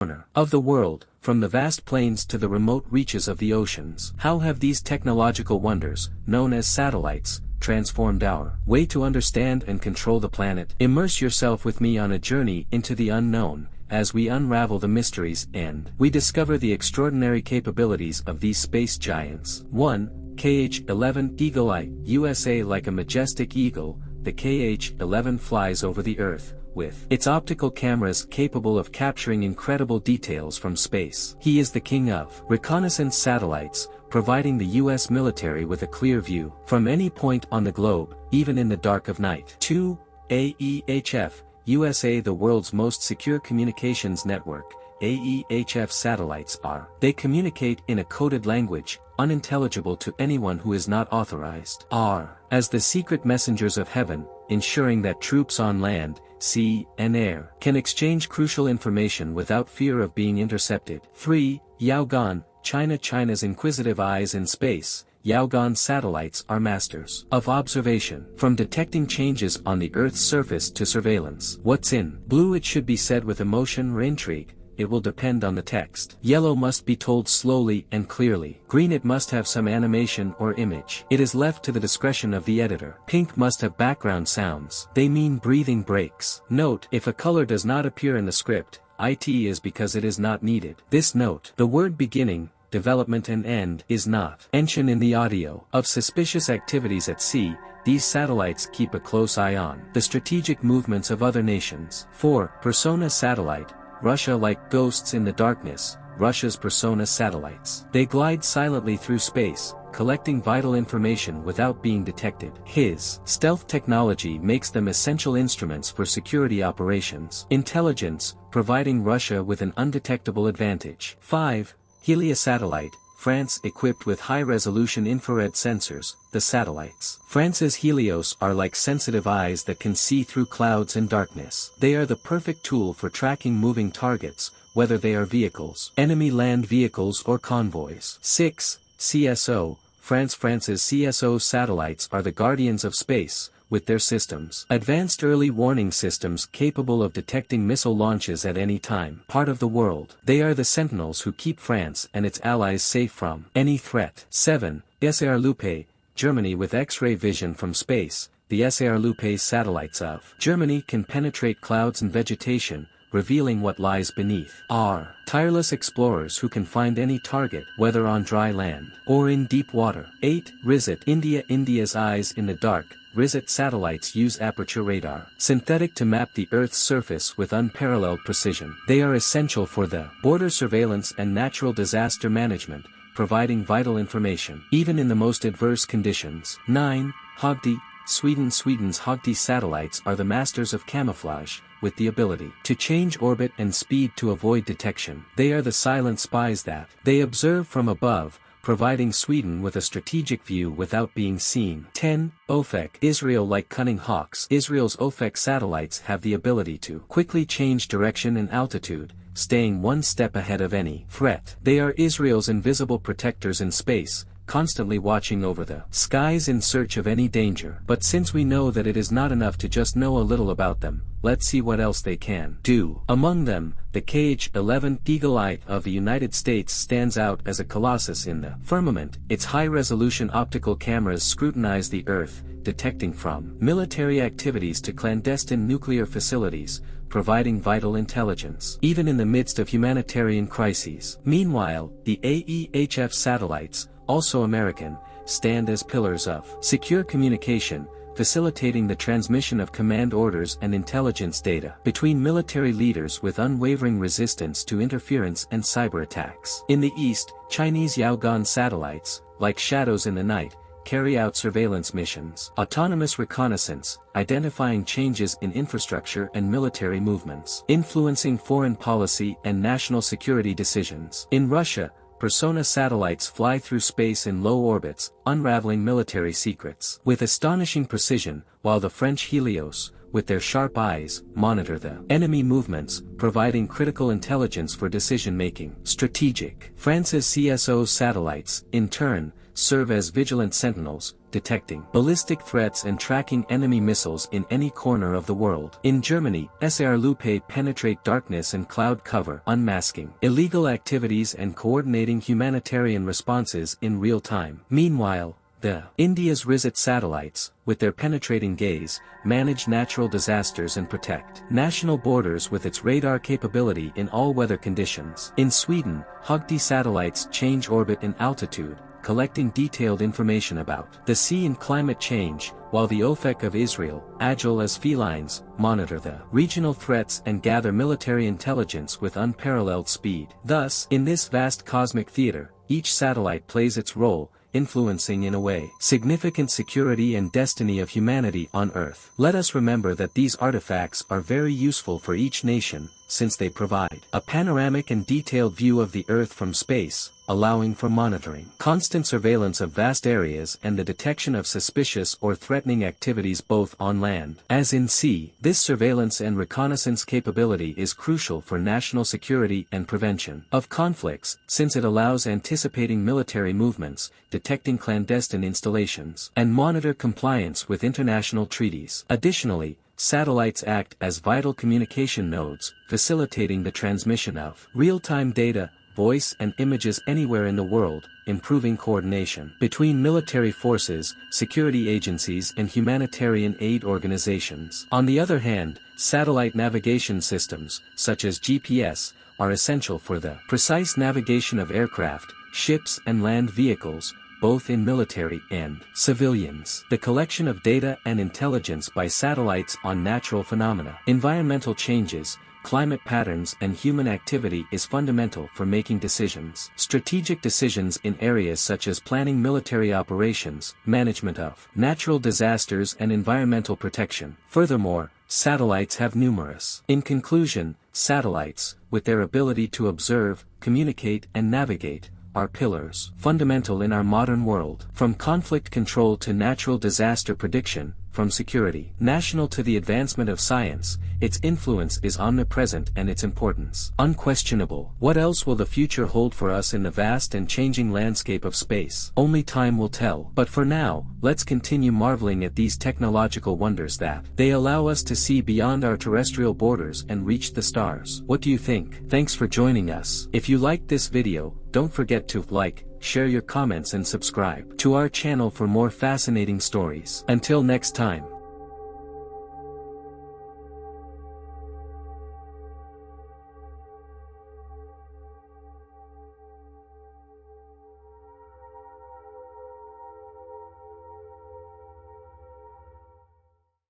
corner of the world, from the vast plains to the remote reaches of the oceans. How have these technological wonders, known as satellites, transformed our way to understand and control the planet? Immerse yourself with me on a journey into the unknown, as we unravel the mysteries and we discover the extraordinary capabilities of these space giants. 1. KH-11 Eagle Eye, USA. Like a majestic eagle, the KH-11 flies over the Earth, with its optical cameras capable of capturing incredible details from space. He is the king of reconnaissance satellites, providing the U.S. military with a clear view from any point on the globe, even in the dark of night. 2. AEHF, USA. The world's most secure communications network. AEHF satellites they communicate in a coded language, unintelligible to anyone who is not authorized. As the secret messengers of heaven, ensuring that troops on land, sea, and air can exchange crucial information without fear of being intercepted. 3. Yaogan, China. China's inquisitive eyes in space. Yaogan satellites are masters of observation, from detecting changes on the Earth's surface to surveillance. What's in blue? It should be said with emotion or intrigue. It will depend on the text. Yellow must be told slowly and clearly. Green, it must have some animation or image. It is left to the discretion of the editor. Pink must have background sounds. They mean breathing breaks. Note: if a color does not appear in the script, it is because it is not needed. This note: the word beginning, development and end is not mentioned in the audio. Of suspicious activities at sea, these satellites keep a close eye on the strategic movements of other nations. 4. Persona satellite. Russia. Like ghosts in the darkness, Russia's Persona satellites. They glide silently through space, collecting vital information without being detected. His stealth technology makes them essential instruments for security operations. Intelligence, providing Russia with an undetectable advantage. 5. Helios satellite. France. Equipped with high-resolution infrared sensors, the satellites France's Helios are like sensitive eyes that can see through clouds and darkness. They are the perfect tool for tracking moving targets, whether they are vehicles, enemy land vehicles or convoys. 6. CSO. France's CSO satellites are the guardians of space, with their systems. Advanced early warning systems capable of detecting missile launches at any time. Part of the world. They are the sentinels who keep France and its allies safe from any threat. 7. SAR-Lupe, Germany. With X-ray vision from space, the SAR-Lupe satellites of Germany can penetrate clouds and vegetation, revealing what lies beneath. Tireless explorers who can find any target, whether on dry land or in deep water. 8. RISAT, India. India's eyes in the dark. RISAT satellites use aperture radar, synthetic, to map the Earth's surface with unparalleled precision. They are essential for the border surveillance and natural disaster management, providing vital information, even in the most adverse conditions. 9. Hogdi, Sweden. Sweden's Hogdi satellites are the masters of camouflage, with the ability to change orbit and speed to avoid detection. They are the silent spies that they observe from above, providing Sweden with a strategic view without being seen. 10. OFEC, Israel. Like cunning hawks, Israel's OFEC satellites have the ability to quickly change direction and altitude, staying one step ahead of any threat. They are Israel's invisible protectors in space, constantly watching over the skies in search of any danger. But since we know that it is not enough to just know a little about them, let's see what else they can do. Among them, the KH-11 Eagle Eye of the United States stands out as a colossus in the firmament. Its high-resolution optical cameras scrutinize the Earth, detecting from military activities to clandestine nuclear facilities, providing vital intelligence, even in the midst of humanitarian crises. Meanwhile, the AEHF satellites, also American, stand as pillars of secure communication, facilitating the transmission of command orders and intelligence data between military leaders with unwavering resistance to interference and cyber attacks. In the east, Chinese Yaogan satellites, like shadows in the night, carry out surveillance missions, autonomous reconnaissance, identifying changes in infrastructure and military movements, influencing foreign policy and national security decisions. In Russia, Persona satellites fly through space in low orbits, unraveling military secrets with astonishing precision, while the French Helios, with their sharp eyes, monitor the enemy movements, providing critical intelligence for decision-making. Strategic. France's CSO satellites, in turn, serve as vigilant sentinels, detecting ballistic threats and tracking enemy missiles in any corner of the world. In Germany, SAR-Lupe penetrate darkness and cloud cover, unmasking illegal activities and coordinating humanitarian responses in real time. Meanwhile, India's RISAT satellites, with their penetrating gaze, manage natural disasters and protect national borders with its radar capability in all weather conditions. In Sweden, Hugti satellites change orbit and altitude, collecting detailed information about the sea and climate change, while the OFEC of Israel, agile as felines, monitor the regional threats and gather military intelligence with unparalleled speed. Thus, in this vast cosmic theater, each satellite plays its role, influencing in a way significant security and destiny of humanity on Earth. Let us remember that these artifacts are very useful for each nation, since they provide a panoramic and detailed view of the Earth from space, allowing for monitoring, constant surveillance of vast areas and the detection of suspicious or threatening activities both on land as in sea. This surveillance and reconnaissance capability is crucial for national security and prevention of conflicts, since it allows anticipating military movements, detecting clandestine installations, and monitor compliance with international treaties. Additionally, satellites act as vital communication nodes, facilitating the transmission of real-time data, voice and images anywhere in the world, improving coordination between military forces, security agencies and humanitarian aid organizations. On the other hand, satellite navigation systems, such as GPS, are essential for the precise navigation of aircraft, ships and land vehicles, both in military and civilians. The collection of data and intelligence by satellites on natural phenomena, environmental changes, climate patterns and human activity is fundamental for making decisions. Strategic decisions in areas such as planning military operations, management of natural disasters and environmental protection. Furthermore, satellites have numerous. In conclusion, satellites, with their ability to observe, communicate and navigate, are pillars fundamental in our modern world. From conflict control to natural disaster prediction, from security national to the advancement of science, its influence is omnipresent and its importance unquestionable. What else will the future hold for us in the vast and changing landscape of space? Only time will tell. But for now, let's continue marveling at these technological wonders that they allow us to see beyond our terrestrial borders and reach the stars. What do you think? Thanks for joining us. If you liked this video, don't forget to like, share your comments and subscribe to our channel for more fascinating stories. Until next time.